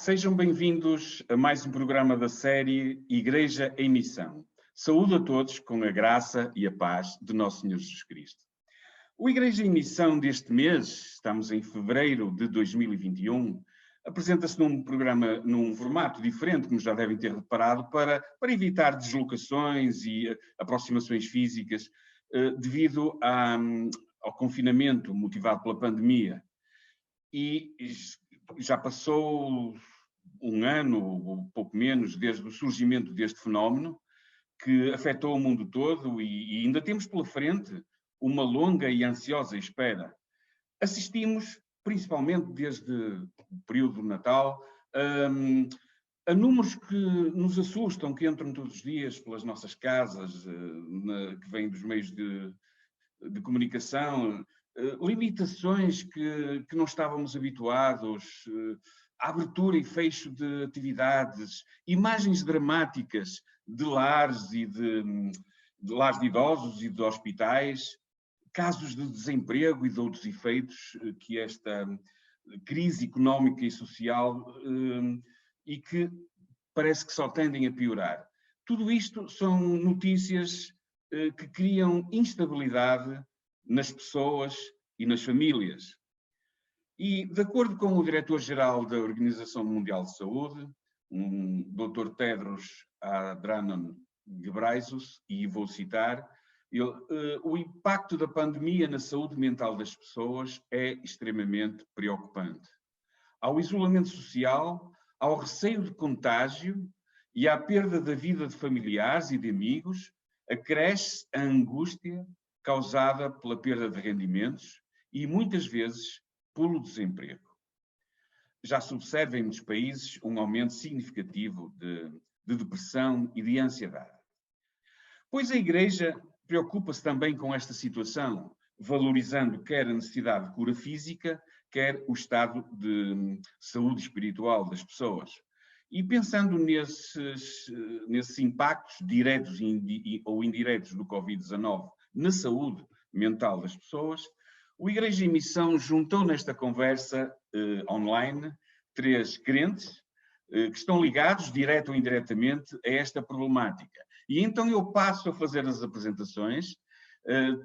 Sejam bem-vindos a mais um programa da série Igreja em Missão. Saúdo a todos com a graça e a paz de Nosso Senhor Jesus Cristo. O Igreja em Missão deste mês, estamos em fevereiro de 2021, apresenta-se num formato diferente, como já devem ter reparado, para evitar deslocações e aproximações físicas devido ao confinamento motivado pela pandemia. E já passou um ano, ou pouco menos, desde o surgimento deste fenómeno, que afetou o mundo todo e ainda temos pela frente uma longa e ansiosa espera. Assistimos, principalmente desde o período do Natal, a números que nos assustam, que entram todos os dias pelas nossas casas, que vêm dos meios de comunicação, limitações que não estávamos habituados, a abertura e fecho de atividades, imagens dramáticas de lares e de lares de idosos e de hospitais, casos de desemprego e de outros efeitos que esta crise económica e social e que parece que só tendem a piorar. Tudo isto são notícias que criam instabilidade nas pessoas e nas famílias. E, de acordo com o diretor-geral da Organização Mundial de Saúde, Dr. Tedros Adhanom Ghebreyesus, e vou citar, o impacto da pandemia na saúde mental das pessoas é extremamente preocupante. Ao isolamento social, ao receio de contágio e à perda da vida de familiares e de amigos, acresce a angústia causada pela perda de rendimentos e, muitas vezes, pelo desemprego. Já se observa em muitos países um aumento significativo de depressão e de ansiedade. Pois a Igreja preocupa-se também com esta situação, valorizando quer a necessidade de cura física, quer o estado de saúde espiritual das pessoas. E pensando nesses impactos diretos ou indiretos do Covid-19 na saúde mental das pessoas, o Igreja em Missão juntou nesta conversa online 3 crentes que estão ligados, direto ou indiretamente, a esta problemática. E então eu passo a fazer as apresentações.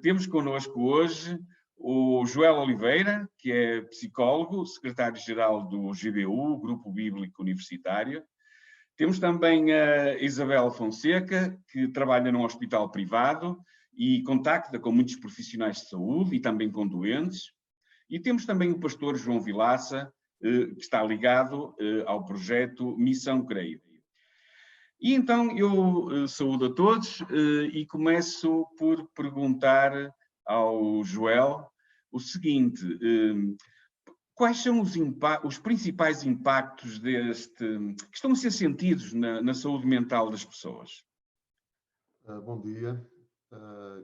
Temos connosco hoje o Joel Oliveira, que é psicólogo, secretário-geral do GBU, Grupo Bíblico Universitário. Temos também a Isabel Fonseca, que trabalha num hospital privado e contacta com muitos profissionais de saúde e também com doentes. E temos também o pastor João Vilaça, que está ligado ao projeto Missão Creio. E então eu saúdo a todos e começo por perguntar ao Joel o seguinte: quais são os principais impactos que estão a ser sentidos na saúde mental das pessoas? Bom dia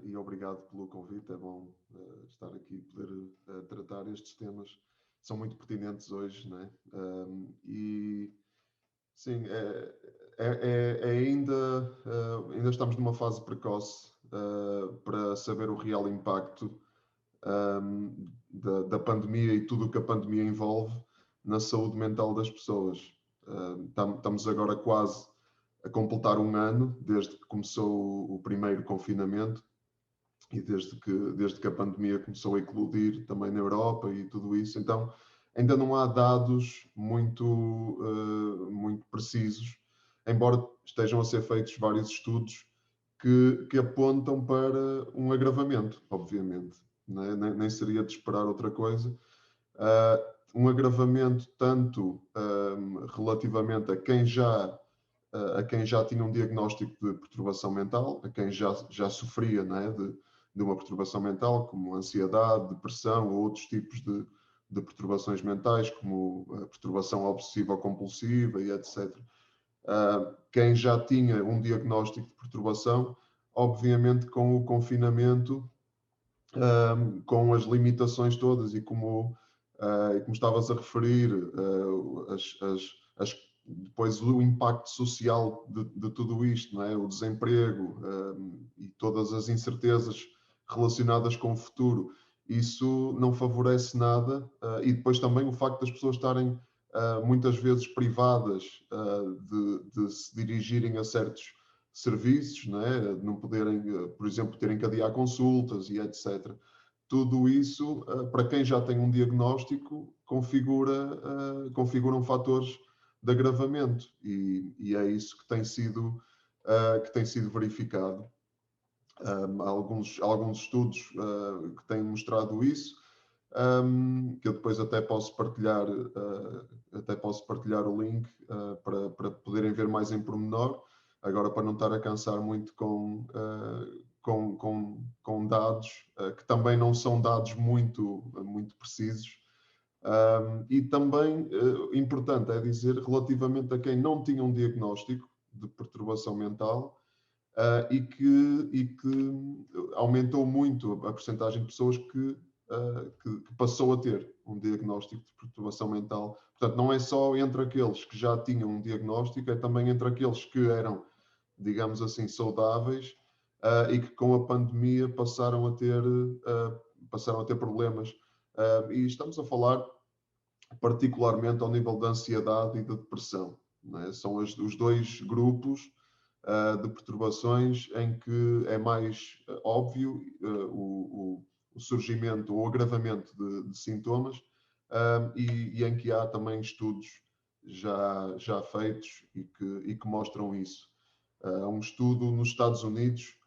e obrigado pelo convite. É bom estar aqui e poder tratar estes temas. São muito pertinentes hoje, não é? E sim, ainda estamos numa fase precoce para saber o real impacto da pandemia e tudo o que a pandemia envolve na saúde mental das pessoas. Estamos agora quase a completar um ano desde que começou o primeiro confinamento e desde que a pandemia começou a eclodir também na Europa e tudo isso. Então, ainda não há dados muito precisos, embora estejam a ser feitos vários estudos que apontam para um agravamento, obviamente. Nem seria de esperar outra coisa. Um agravamento tanto relativamente a quem já tinha um diagnóstico de perturbação mental, a quem já sofria, não é, de uma perturbação mental, como ansiedade, depressão ou outros tipos de perturbações mentais, como a perturbação obsessiva-compulsiva e etc. Quem já tinha um diagnóstico de perturbação, obviamente com o confinamento, com as limitações todas e como estavas a referir, depois o impacto social de tudo isto, não é? O desemprego e todas as incertezas relacionadas com o futuro, isso não favorece nada. E depois também o facto das pessoas estarem muitas vezes privadas de se dirigirem a certos serviços, né? Não poderem, por exemplo, terem que adiar consultas e etc. Tudo isso, para quem já tem um diagnóstico, configuram fatores de agravamento e é isso que tem sido verificado. Há alguns estudos que têm mostrado isso, que eu depois até posso partilhar o link para poderem ver mais em pormenor, agora para não estar a cansar muito com dados que também não são dados muito precisos. E também importante é dizer, relativamente a quem não tinha um diagnóstico de perturbação mental, e que aumentou muito a percentagem de pessoas que passou a ter um diagnóstico de perturbação mental. Portanto, não é só entre aqueles que já tinham um diagnóstico, é também entre aqueles que eram, digamos assim, saudáveis e que com a pandemia passaram a ter problemas. E estamos a falar particularmente ao nível da ansiedade e da depressão, não é? São os dois grupos de perturbações em que é mais óbvio o surgimento ou agravamento de sintomas, e em que há também estudos já feitos e que mostram isso. Há um estudo nos Estados Unidos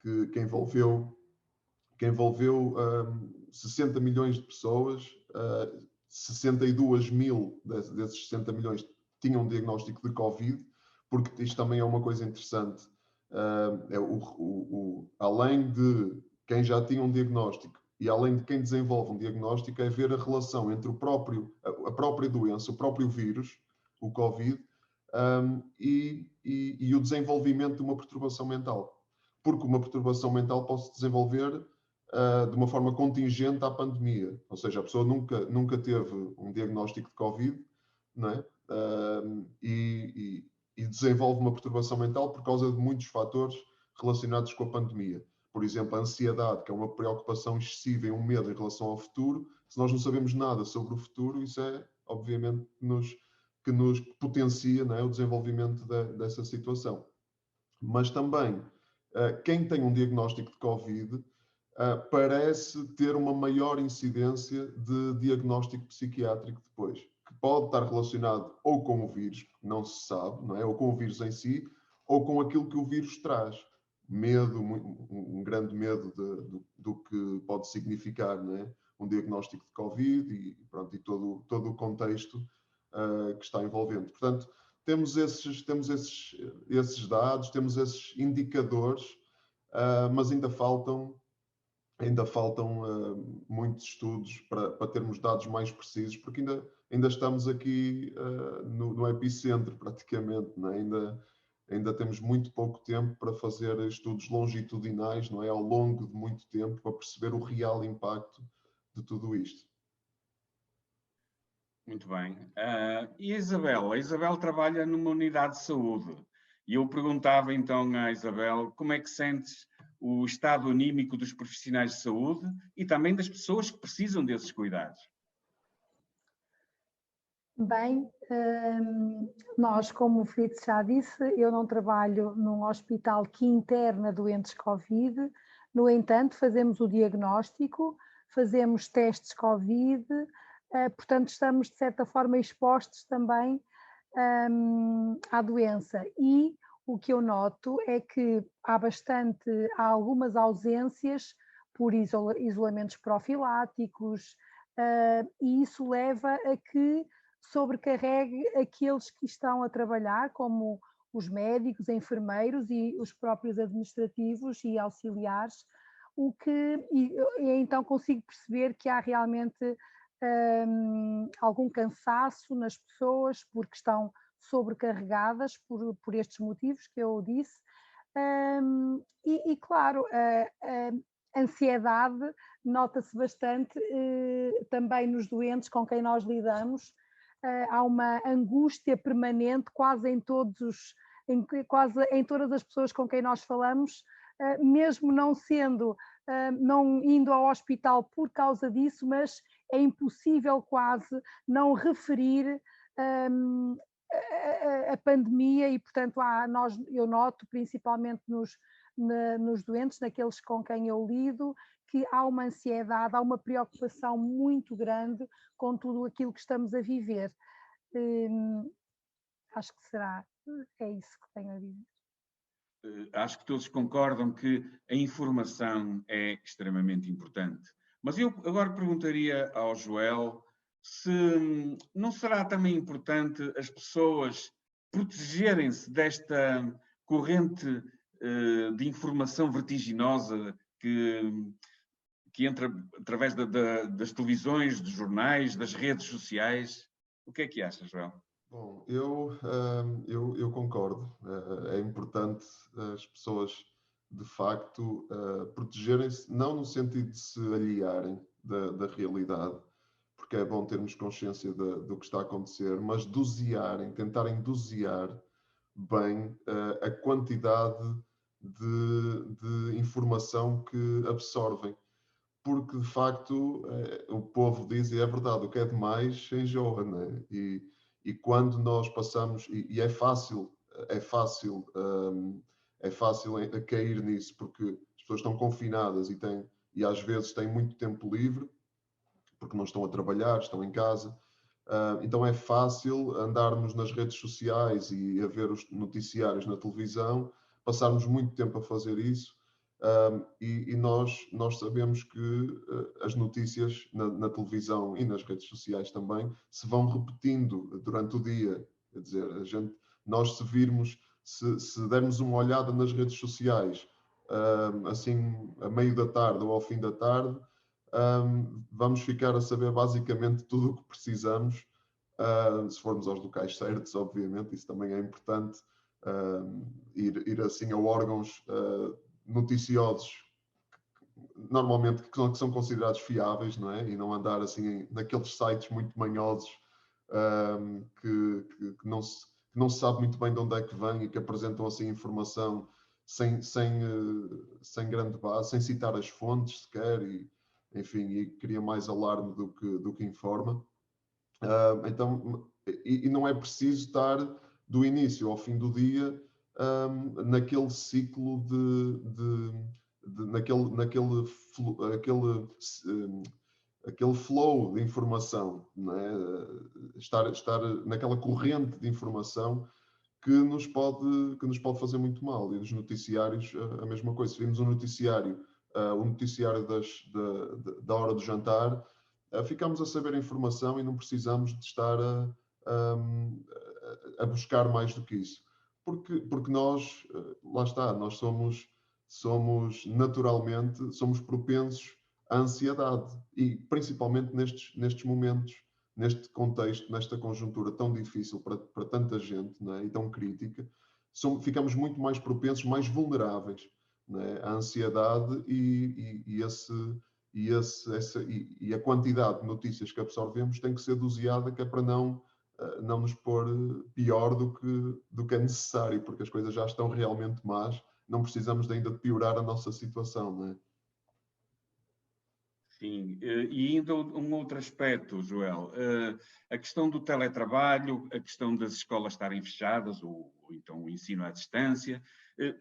que envolveu 60 milhões de pessoas, 62 mil desses 60 milhões tinham um diagnóstico de Covid, porque isto também é uma coisa interessante. Além de quem já tinha um diagnóstico e além de quem desenvolve um diagnóstico, é ver a relação entre a própria doença, o próprio vírus, o Covid, e o desenvolvimento de uma perturbação mental. Porque uma perturbação mental pode se desenvolver de uma forma contingente à pandemia. Ou seja, a pessoa nunca teve um diagnóstico de Covid, não é? E desenvolve uma perturbação mental por causa de muitos fatores relacionados com a pandemia. Por exemplo, a ansiedade, que é uma preocupação excessiva e um medo em relação ao futuro. Se nós não sabemos nada sobre o futuro, isso é, obviamente, que nos potencia, não é, o desenvolvimento dessa situação. Mas também, quem tem um diagnóstico de Covid parece ter uma maior incidência de diagnóstico psiquiátrico depois, que pode estar relacionado ou com o vírus, não se sabe, não é? Ou com o vírus em si, ou com aquilo que o vírus traz. Medo, um grande medo do que pode significar, não é? Um diagnóstico de Covid e todo o contexto que está envolvendo. Portanto, temos esses dados, temos esses indicadores, mas ainda faltam muitos estudos para termos dados mais precisos, porque ainda estamos aqui no epicentro, praticamente, não é? Ainda temos muito pouco tempo para fazer estudos longitudinais, não é? Ao longo de muito tempo, para perceber o real impacto de tudo isto. Muito bem. E a Isabel? A Isabel trabalha numa unidade de saúde. E eu perguntava então à Isabel como é que sentes o estado anímico dos profissionais de saúde e também das pessoas que precisam desses cuidados. Bem, nós, como o Fritz já disse, eu não trabalho num hospital que interna doentes Covid, no entanto, fazemos o diagnóstico, fazemos testes Covid, portanto, estamos de certa forma expostos também à doença. E o que eu noto é que há algumas ausências por isolamentos profiláticos, e isso leva a que sobrecarregue aqueles que estão a trabalhar, como os médicos, enfermeiros e os próprios administrativos e auxiliares, e então consigo perceber que há realmente algum cansaço nas pessoas porque estão sobrecarregadas por estes motivos que eu disse, e claro, a ansiedade nota-se bastante também nos doentes com quem nós lidamos. Há uma angústia permanente quase em todas as pessoas com quem nós falamos, mesmo não indo ao hospital por causa disso, mas é impossível quase não referir a pandemia e, portanto, eu noto principalmente nos doentes, naqueles com quem eu lido, que há uma ansiedade, há uma preocupação muito grande com tudo aquilo que estamos a viver. Acho que é isso que tenho a dizer. Acho que todos concordam que a informação é extremamente importante. Mas eu agora perguntaria ao Joel se não será também importante as pessoas protegerem-se desta corrente de informação vertiginosa que entra através das televisões, dos jornais, das redes sociais. O que é que achas, Joel? Bom, eu concordo. É importante as pessoas, de facto, protegerem-se, não no sentido de se aliarem da realidade, porque é bom termos consciência do que está a acontecer, mas tentarem dosear bem a quantidade de informação que absorvem. Porque, de facto, o povo diz, e é verdade, o que é demais enjoa, né? E quando nós passamos, e é fácil a cair nisso, porque as pessoas estão confinadas e às vezes têm muito tempo livre, porque não estão a trabalhar, estão em casa. Então é fácil andarmos nas redes sociais e a ver os noticiários na televisão, passarmos muito tempo a fazer isso. E nós sabemos que as notícias na televisão e nas redes sociais também se vão repetindo durante o dia. Quer dizer, nós se dermos uma olhada nas redes sociais, assim, a meio da tarde ou ao fim da tarde, vamos ficar a saber basicamente tudo o que precisamos, se formos aos locais certos, obviamente, isso também é importante, ir assim a órgãos noticiosos, normalmente que são considerados fiáveis, não é? E não andar assim naqueles sites muito manhosos que não se sabe muito bem de onde é que vem e que apresentam assim informação sem grande base, sem citar as fontes sequer, enfim, cria mais alarme do que informa. Então, não é preciso estar do início ao fim do dia naquele ciclo aquele flow de informação, não é? Estar naquela corrente de informação que nos pode fazer muito mal. E nos noticiários, a mesma coisa. Se vimos um noticiário, da hora do jantar, ficamos a saber a informação e não precisamos de estar a buscar mais do que isso. Porque nós, lá está, nós somos naturalmente, somos propensos à ansiedade. E principalmente nestes momentos, neste contexto, nesta conjuntura tão difícil para tanta gente, não é? E tão crítica, ficamos muito mais propensos, mais vulneráveis, não é? À ansiedade e a quantidade de notícias que absorvemos tem que ser doseada, que é para não nos pôr pior do que é necessário, porque as coisas já estão realmente más, não precisamos ainda de piorar a nossa situação, não é? Sim, e ainda um outro aspecto, Joel, a questão do teletrabalho, a questão das escolas estarem fechadas, ou então o ensino à distância,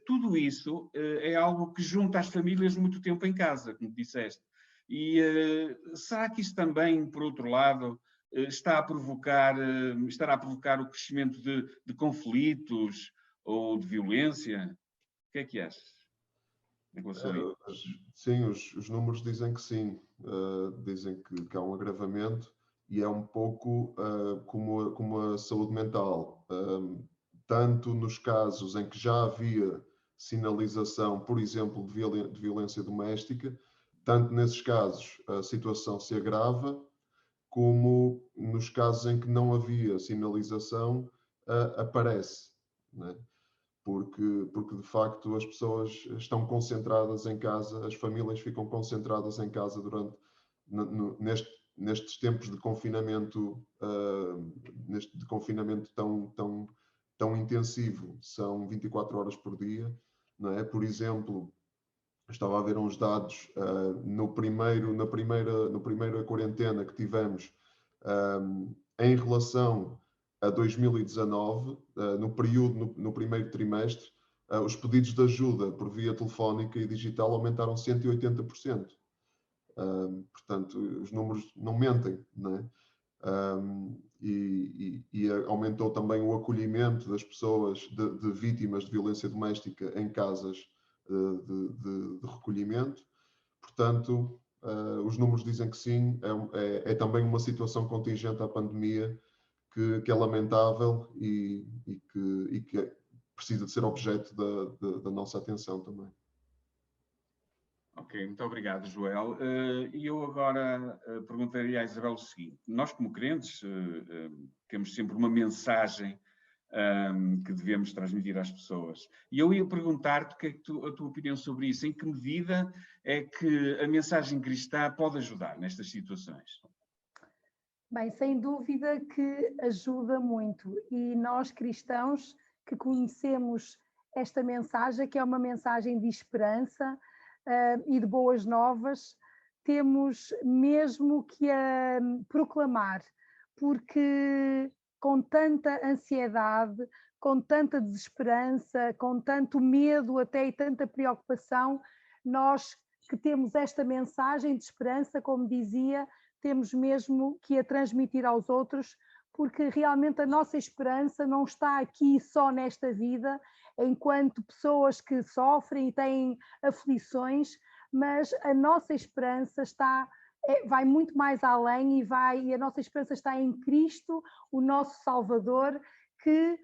tudo isso é algo que junta as famílias muito tempo em casa, como disseste. E será que isso também, por outro lado, estará a provocar o crescimento de conflitos ou de violência? O que é que achas em relação a isso? Sim, os números dizem que sim. Dizem que há um agravamento e é um pouco como a saúde mental. Tanto nos casos em que já havia sinalização, por exemplo, de violência doméstica, tanto nesses casos a situação se agrava, como nos casos em que não havia sinalização, aparece, né? Porque de facto as pessoas estão concentradas em casa, as famílias ficam concentradas em casa nestes tempos de confinamento, tão intensivo, são 24 horas por dia, não é? Por exemplo, estava a ver uns dados na primeira quarentena que tivemos em relação a 2019, no primeiro trimestre, os pedidos de ajuda por via telefónica e digital aumentaram 180%. Portanto, os números não mentem, não é? E aumentou também o acolhimento das pessoas de vítimas de violência doméstica em casas de recolhimento. Portanto, os números dizem que sim, é também uma situação contingente à pandemia que é lamentável e que precisa de ser objeto da nossa atenção também. Ok, muito obrigado, Joel. E eu agora perguntaria à Isabel o seguinte: nós, como crentes, temos sempre uma mensagem que devemos transmitir às pessoas. E eu ia perguntar-te o que é a tua opinião sobre isso. Em que medida é que a mensagem cristã pode ajudar nestas situações? Bem, sem dúvida que ajuda muito. E nós cristãos que conhecemos esta mensagem, que é uma mensagem de esperança e de boas novas, temos mesmo que a proclamar, porque com tanta ansiedade, com tanta desesperança, com tanto medo até e tanta preocupação, nós que temos esta mensagem de esperança, como dizia, temos mesmo que a transmitir aos outros, porque realmente a nossa esperança não está aqui só nesta vida, enquanto pessoas que sofrem e têm aflições, mas a nossa esperança vai muito mais além e a nossa esperança está em Cristo, o nosso Salvador, que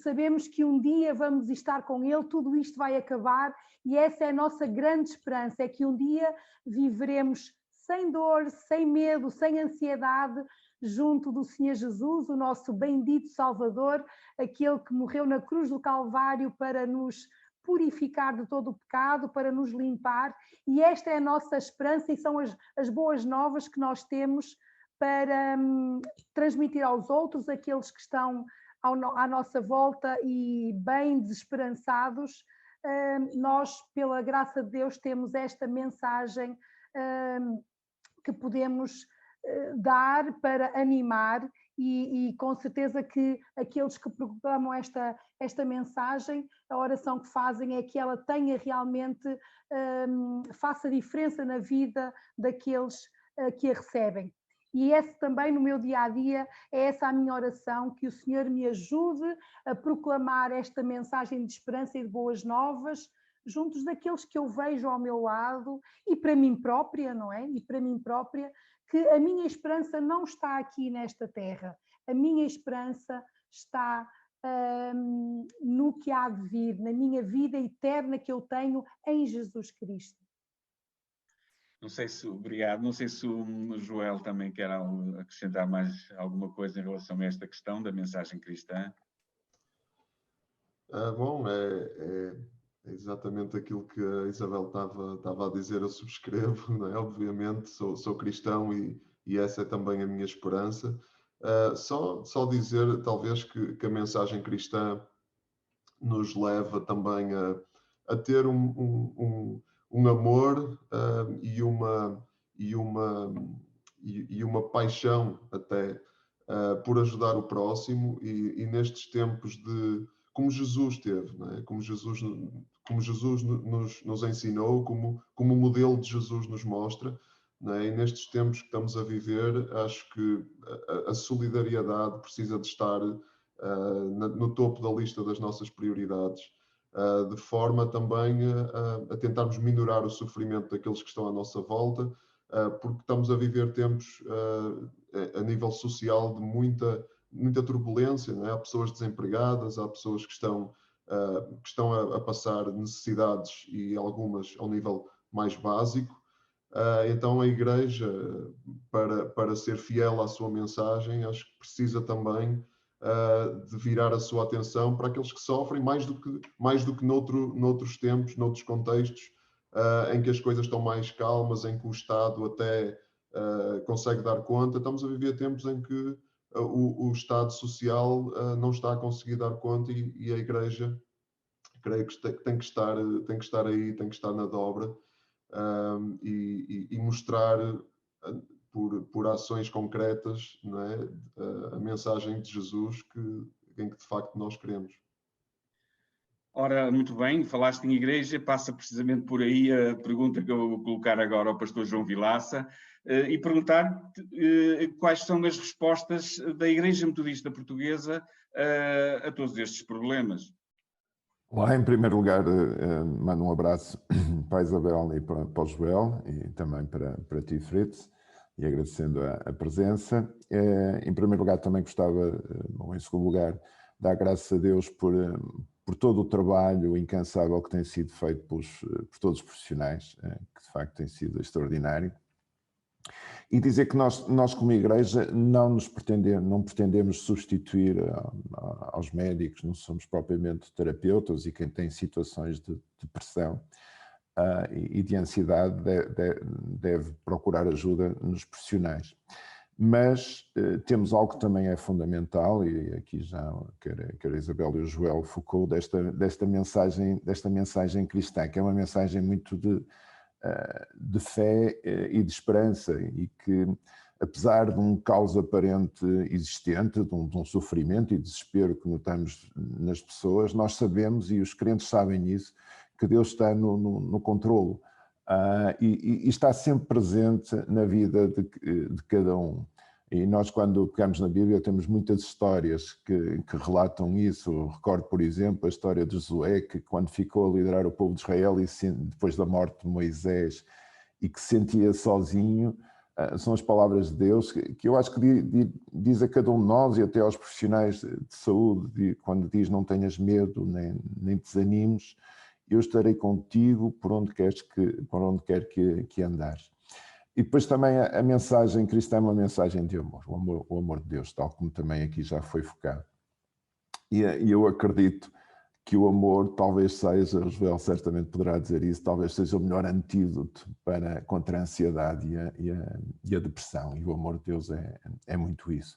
sabemos que um dia vamos estar com Ele, tudo isto vai acabar e essa é a nossa grande esperança, é que um dia viveremos sem dor, sem medo, sem ansiedade, junto do Senhor Jesus, o nosso bendito Salvador, aquele que morreu na cruz do Calvário para nos purificar de todo o pecado, para nos limpar, e esta é a nossa esperança e são as boas novas que nós temos para transmitir aos outros, aqueles que estão à nossa volta e bem desesperançados. Nós, pela graça de Deus, temos esta mensagem que podemos dar para animar e com certeza que aqueles que proclamam esta mensagem, a oração que fazem é que ela tenha realmente, faça diferença na vida daqueles que a recebem. E esse também no meu dia-a-dia é essa a minha oração, que o Senhor me ajude a proclamar esta mensagem de esperança e de boas novas, juntos daqueles que eu vejo ao meu lado e para mim própria, não é? E para mim própria, que a minha esperança não está aqui nesta terra. A minha esperança está no que há de vir, na minha vida eterna que eu tenho em Jesus Cristo. Obrigado. Não sei se o Joel também quer acrescentar mais alguma coisa em relação a esta questão da mensagem cristã. Bom, é exatamente aquilo que a Isabel estava a dizer, eu subscrevo, não é? Obviamente, sou cristão e essa é também a minha esperança. Só dizer, talvez, que a mensagem cristã nos leva também a ter um amor e uma paixão até por ajudar o próximo e nestes tempos como Jesus teve, não é? Como Jesus nos ensinou, como o modelo de Jesus nos mostra, não é? E nestes tempos que estamos a viver, acho que a solidariedade precisa de estar no topo da lista das nossas prioridades, de forma também a tentarmos minorar o sofrimento daqueles que estão à nossa volta, porque estamos a viver tempos a nível social de muita turbulência, não é? Há pessoas desempregadas, há pessoas que estão a passar necessidades e algumas ao nível mais básico. Então a Igreja, para ser fiel à sua mensagem, acho que precisa também de virar a sua atenção para aqueles que sofrem mais do que noutros tempos, noutros contextos, em que as coisas estão mais calmas, em que o Estado até consegue dar conta. Estamos a viver tempos em que o Estado social não está a conseguir dar conta e a Igreja, creio que tem que estar aí, tem que estar na dobra, e mostrar por ações concretas, não é, a mensagem de Jesus em que de facto nós queremos. Ora, muito bem, falaste em igreja, passa precisamente por aí a pergunta que eu vou colocar agora ao pastor João Vilaça e perguntar quais são as respostas da Igreja Metodista Portuguesa a todos estes problemas. Olá, em primeiro lugar, mando um abraço para a Isabel e para o Joel e também para ti, Fritz, e agradecendo a presença. Em primeiro lugar, também gostava, ou em segundo lugar, dar graças a Deus por todo o trabalho incansável que tem sido feito por todos os profissionais, que de facto tem sido extraordinário. E dizer que nós como igreja não pretendemos substituir aos médicos, não somos propriamente terapeutas, e quem tem situações de depressão e de ansiedade deve procurar ajuda nos profissionais. Mas temos algo que também é fundamental, e aqui já quer a Isabel e o Joel focou desta mensagem cristã, que é uma mensagem muito de fé e de esperança, e que, apesar de um caos aparente existente, de um sofrimento e desespero que notamos nas pessoas, nós sabemos, e os crentes sabem isso, que Deus está no controlo. E está sempre presente na vida de cada um. E nós, quando pegamos na Bíblia, temos muitas histórias que relatam isso. Eu recordo, por exemplo, a história de Josué, que quando ficou a liderar o povo de Israel, e depois da morte de Moisés, e que se sentia sozinho, são as palavras de Deus, que eu acho que diz a cada um de nós, e até aos profissionais de saúde, quando diz: não tenhas medo, nem desanimes, eu estarei contigo por onde quer que andares. E depois também a mensagem cristã é uma mensagem de amor, o amor de Deus, tal como também aqui já foi focado. E eu acredito que o amor talvez seja, o Joel certamente poderá dizer isso, talvez seja o melhor antídoto contra a ansiedade e a depressão, e o amor de Deus é muito isso.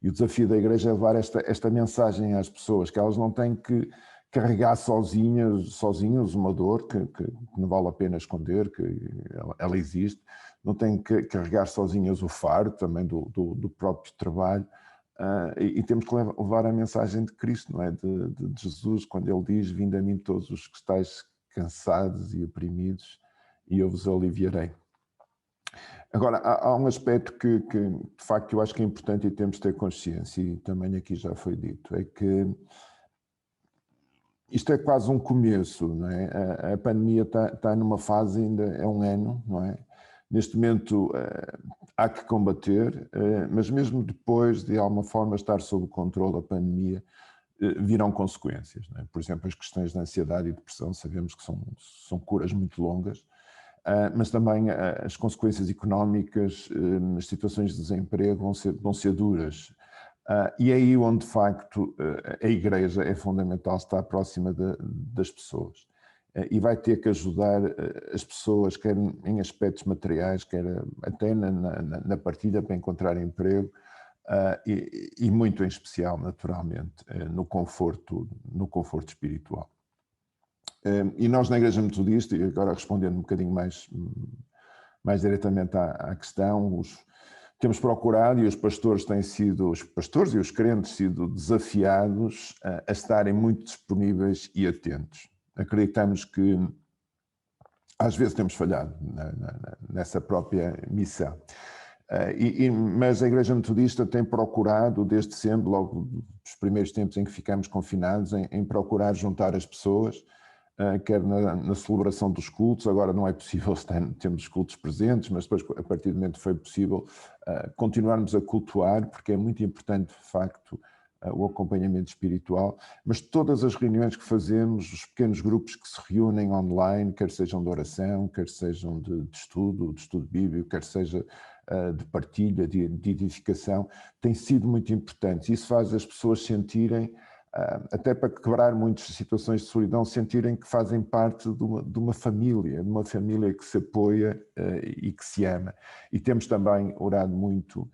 E o desafio da igreja é levar esta mensagem às pessoas, que elas não têm que carregar sozinhos uma dor que não vale a pena esconder, que ela existe, não têm que carregar sozinhas o fardo também do próprio trabalho, e temos que levar a mensagem de Cristo, não é? De Jesus, quando ele diz: vinde a mim todos os que estáis cansados e oprimidos, e eu vos aliviarei. Agora, há um aspecto que de facto eu acho que é importante e temos de ter consciência, e também aqui já foi dito, é que isto é quase um começo, não é? A pandemia está numa fase, ainda é um ano, não é? Neste momento há que combater, mas mesmo depois de alguma forma estar sob o controle da pandemia, virão consequências, não é? Por exemplo, as questões de ansiedade e depressão, sabemos que são curas muito longas, mas também as consequências económicas, as situações de desemprego vão ser duras. E é aí onde, de facto, a Igreja é fundamental estar próxima das pessoas. E vai ter que ajudar as pessoas, quer em aspectos materiais, quer até na partilha para encontrar emprego, e muito em especial, naturalmente, no conforto espiritual. E nós na Igreja Metodista, e agora respondendo um bocadinho mais diretamente à questão, temos procurado, e os pastores e os crentes sido desafiados a estarem muito disponíveis e atentos. Acreditamos que às vezes temos falhado nessa própria missão. Mas a Igreja Metodista tem procurado, desde sempre, logo dos primeiros tempos em que ficamos confinados, em procurar juntar as pessoas, quer na celebração dos cultos. Agora não é possível termos os cultos presentes, mas depois, a partir do momento que foi possível, continuarmos a cultuar, porque é muito importante, de facto, o acompanhamento espiritual. Mas todas as reuniões que fazemos, os pequenos grupos que se reúnem online, quer sejam de oração, quer sejam de estudo bíblico, quer seja de partilha, de edificação, têm sido muito importantes. Isso faz as pessoas sentirem, até para quebrar muitas situações de solidão, sentirem que fazem parte de uma família que se apoia e que se ama. E temos também orado muito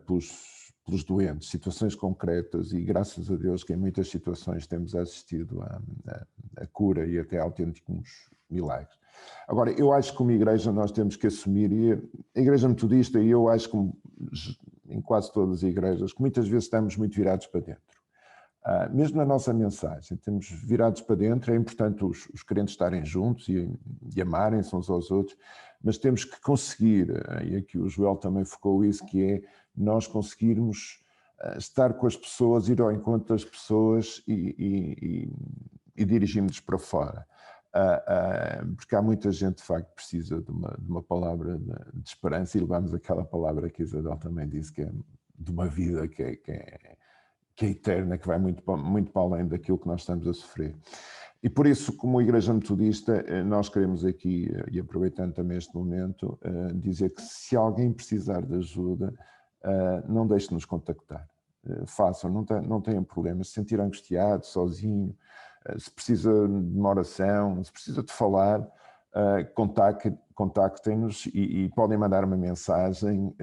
pelos pelos doentes, situações concretas, e graças a Deus que em muitas situações temos assistido à cura e até a autênticos milagres. Agora, eu acho que como igreja nós temos que assumir, e a Igreja Metodista, e eu acho que em quase todas as igrejas, que muitas vezes estamos muito virados para dentro. Mesmo na nossa mensagem, temos virados para dentro, é importante os crentes estarem juntos e amarem-se uns aos outros, mas temos que conseguir, e aqui o Joel também focou isso, que é nós conseguirmos estar com as pessoas, ir ao encontro das pessoas e dirigirmos para fora. Porque há muita gente, de facto, que precisa de uma palavra de esperança, e levamos aquela palavra que a Isabel também disse, que é de uma vida que é eterna, que vai muito para além daquilo que nós estamos a sofrer. E por isso, como Igreja Metodista, nós queremos aqui, e aproveitando também este momento, dizer que se alguém precisar de ajuda, não deixe de nos contactar. Façam, não tenham problemas. Se sentir angustiado, sozinho, se precisa de uma oração, se precisa de falar, contactem-nos e podem mandar uma mensagem,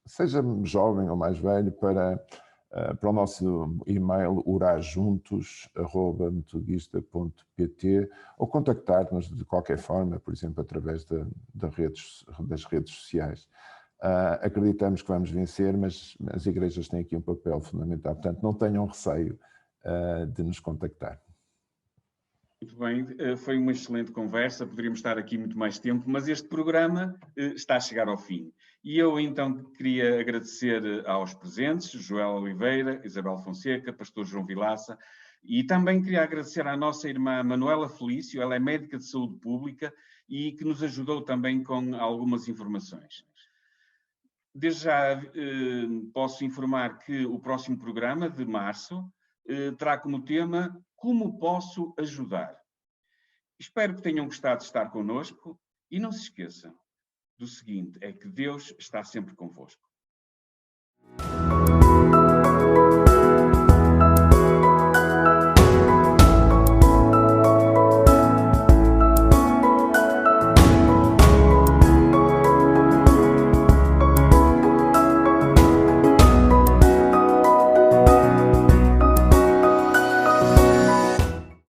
seja jovem ou mais velho, para o nosso e-mail orarjuntos@metodista.pt, ou contactar-nos de qualquer forma, por exemplo, através das redes sociais. Acreditamos que vamos vencer, mas as igrejas têm aqui um papel fundamental, portanto não tenham receio de nos contactar. Muito bem, foi uma excelente conversa, poderíamos estar aqui muito mais tempo, mas este programa está a chegar ao fim. E eu então queria agradecer aos presentes, Joel Oliveira, Isabel Fonseca, Pastor João Vilaça, e também queria agradecer à nossa irmã Manuela Felício, ela é médica de saúde pública e que nos ajudou também com algumas informações. Desde já posso informar que o próximo programa de março terá como tema Como posso ajudar? Espero que tenham gostado de estar connosco e não se esqueçam do seguinte, é que Deus está sempre convosco.